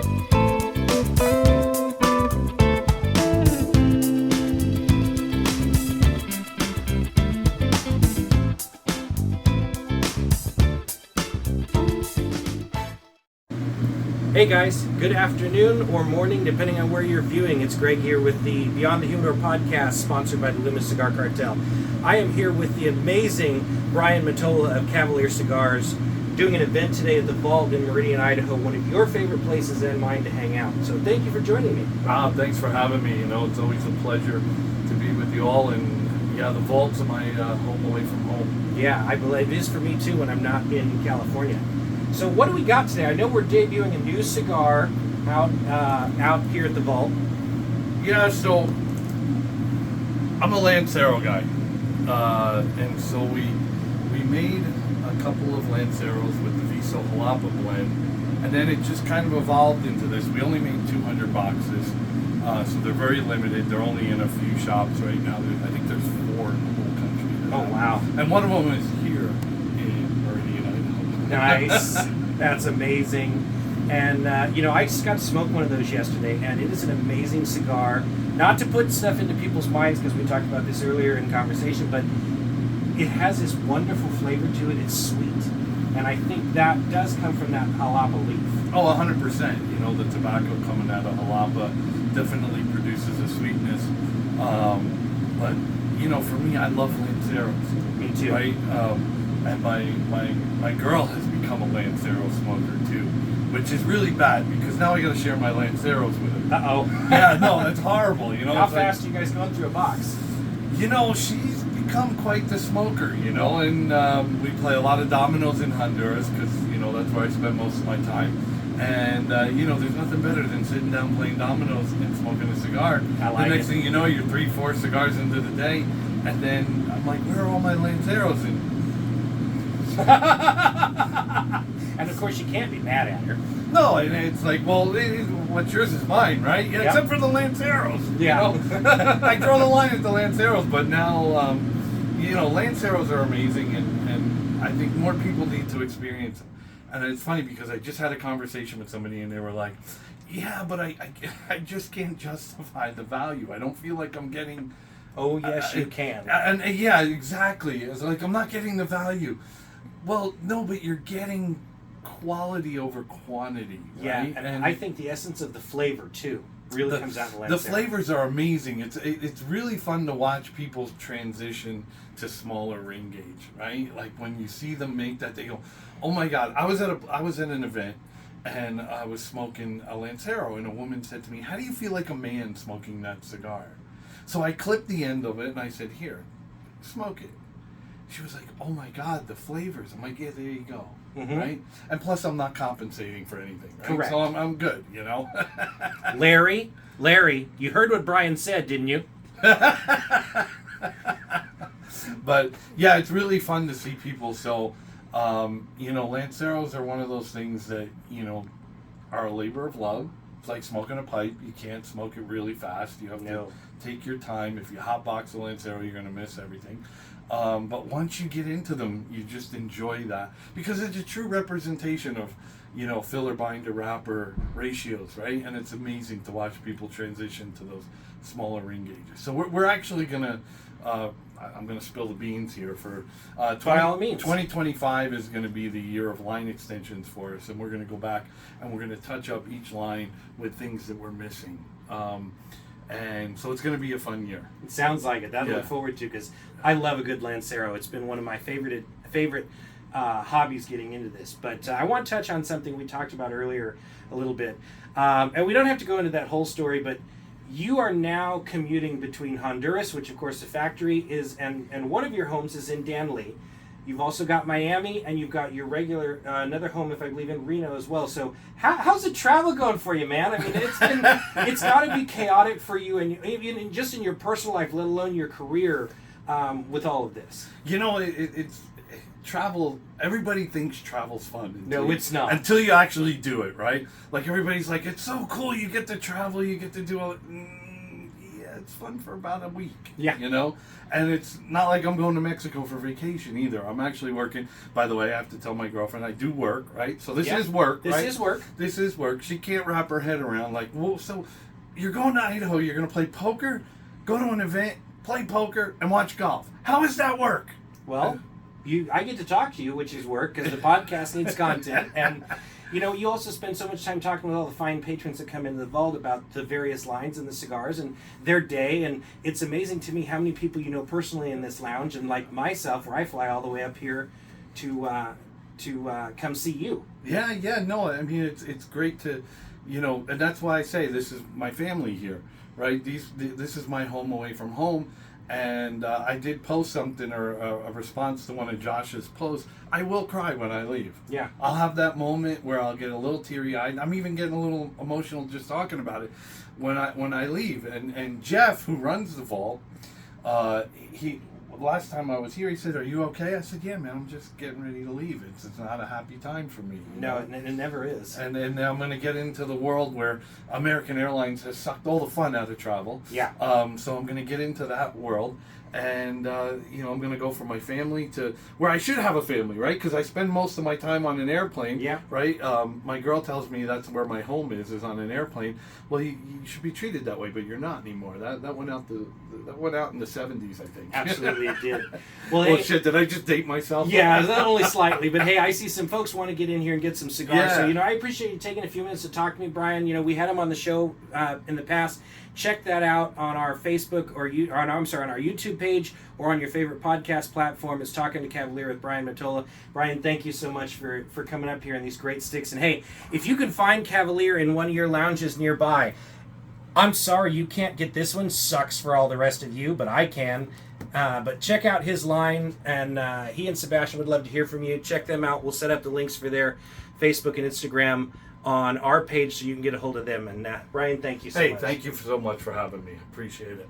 Hey guys, good afternoon or morning, depending on where you're viewing. It's Greg here with the Beyond the Humidor podcast, sponsored by the Loomis Cigar Cartel. I am here with the amazing Brian Motola of Cavalier Cigars, doing an event today at the Vault in Merdian, Idaho, one of your favorite places and mine to hang out. So thank you for joining me. Thanks for having me. You know, it's always a pleasure to be with you all. And yeah, the Vault's my home away from home. Yeah, I believe it is for me too when I'm not in California. So what do we got today? I know we're debuting a new cigar out here at the Vault. Yeah, so I'm a Lancero guy, and so we made a couple of Lanceros with the Viso Jalapa blend, and then it just kind of evolved into this. We only made 200 boxes, so they're very limited. They're only in a few shops right now. I think there's 4 in the whole country. Oh wow! And one of them is here in Merdian, Idaho. Nice. That's amazing. And, I just got to smoke one of those yesterday, and it is an amazing cigar. Not to put stuff into people's minds, because we talked about this earlier in conversation, but it has this wonderful flavor to it. It's sweet. And I think that does come from that jalapa leaf. Oh, 100%. You know, the tobacco coming out of jalapa definitely produces a sweetness. But, for me, I love Lanceros. Me too. Right? And my girl has become a Lancero smoker too, which is really bad because now I got to share my Lanceros with her. Uh-oh. Yeah, no, that's horrible. How fast are you guys going through a box? She's become quite the smoker, and we play a lot of dominoes in Honduras because, that's where I spend most of my time. And, there's nothing better than sitting down playing dominoes and smoking a cigar. I like the next thing you know, you're 3-4 cigars into the day, and then I'm like, where are all my Lanceros? And of course you can't be mad at her. No, and it's like, well, what's yours is mine, right? Yeah, yep. Except for the Lanceros. Yeah. I draw the line at the Lanceros, but now, Lanceros are amazing, and I think more people need to experience them. And it's funny because I just had a conversation with somebody, and they were like, yeah, but I just can't justify the value. I don't feel like I'm getting... Oh, yes, you can. And yeah, exactly. It's like, I'm not getting the value. Well, no, but you're getting quality over quantity, right? Yeah, and I think the essence of the flavor, too, really comes out in the Lancero. The flavors are amazing. It's really fun to watch people transition to smaller ring gauge, right? Like, when you see them make that, they go, oh my God. I was at an event, and I was smoking a Lancero, and a woman said to me, how do you feel like a man smoking that cigar? So I clipped the end of it, and I said, here, smoke it. She was like, oh my God, the flavors. I'm like, yeah, there you go, right? And plus, I'm not compensating for anything, right? Correct. So I'm good, Larry, you heard what Brian said, didn't you? But yeah, it's really fun to see people. So, Lanceros are one of those things that, are a labor of love. It's like smoking a pipe. You can't smoke it really fast. You have to take your time. If you hotbox a Lancero, you're going to miss everything. But once you get into them, you just enjoy that because it's a true representation of, filler binder wrapper ratios, right? And it's amazing to watch people transition to those smaller ring gauges. So we're actually gonna, I'm gonna spill the beans here for by all means. 2025 is going to be the year of line extensions for us, and we're going to go back and we're going to touch up each line with things that we're missing. And so it's going to be a fun year. It sounds like it. That I look forward to because I love a good Lancero. It's been one of my favorite hobbies getting into this. But I want to touch on something we talked about earlier a little bit. And we don't have to go into that whole story, but you are now commuting between Honduras, which of course the factory is, and one of your homes is in Danley. You've also got Miami, and you've got your regular another home, if I believe, in Reno as well. So how's the travel going for you, man? I mean, it's got to be chaotic for you, and even just in your personal life, let alone your career, with all of this. It's travel. Everybody thinks travel's fun. No, it's not. Until you actually do it, right? Like everybody's like, it's so cool. You get to travel. You get to do all. it's fun for about a week. Yeah. You know? And it's not like I'm going to Mexico for vacation either. I'm actually working. By the way, I have to tell my girlfriend I do work, right? So this is work, right? This is work. This is work. She can't wrap her head around, like, well, so you're going to Idaho, you're going to play poker, go to an event, play poker, and watch golf. How does that work? Well, I get to talk to you, which is work, because the podcast needs content. And, you know, you also spend so much time talking with all the fine patrons that come into the vault about the various lines and the cigars and their day. And it's amazing to me how many people you know personally in this lounge. And like myself, where I fly all the way up here to come see you. Yeah, no, I mean, it's great to, you know, and that's why I say this is my family here, right? This is my home away from home. And I did post something or a response to one of Josh's posts. I will cry when I leave. Yeah. I'll have that moment where I'll get a little teary-eyed. I'm even getting a little emotional just talking about it when I leave. And Jeff, who runs the vault, he last time I was here, he said, "Are you okay?" I said, "Yeah, man. I'm just getting ready to leave. It's not a happy time for me." No, it never is. And then I'm going to get into the world where American Airlines has sucked all the fun out of travel. Yeah. So I'm going to get into that world. And, you know, I'm going to go from my family to where I should have a family, right? Because I spend most of my time on an airplane, yeah. right? My girl tells me that's where my home is on an airplane. Well, you should be treated that way, but you're not anymore. That went out in the 70s, I think. Absolutely, it did. Well, hey, shit, did I just date myself? Yeah, only slightly. But, hey, I see some folks want to get in here and get some cigars. Yeah. So, you know, I appreciate you taking a few minutes to talk to me, Brian. You know, we had him on the show in the past. Check that out on our Facebook on our YouTube page or on your favorite podcast platform. It's Talking to Cavalier with Brian Motola. Brian, thank you so much for coming up here in these great sticks. And hey, if you can find Cavalier in one of your lounges nearby, I'm sorry you can't get this one. Sucks for all the rest of you, but I can. But check out his line, and he and Sebastian would love to hear from you. Check them out. We'll set up the links for their Facebook and Instagram on our page so you can get a hold of them. And Brian, thank you so much. Hey, thank you so much for having me. Appreciate it.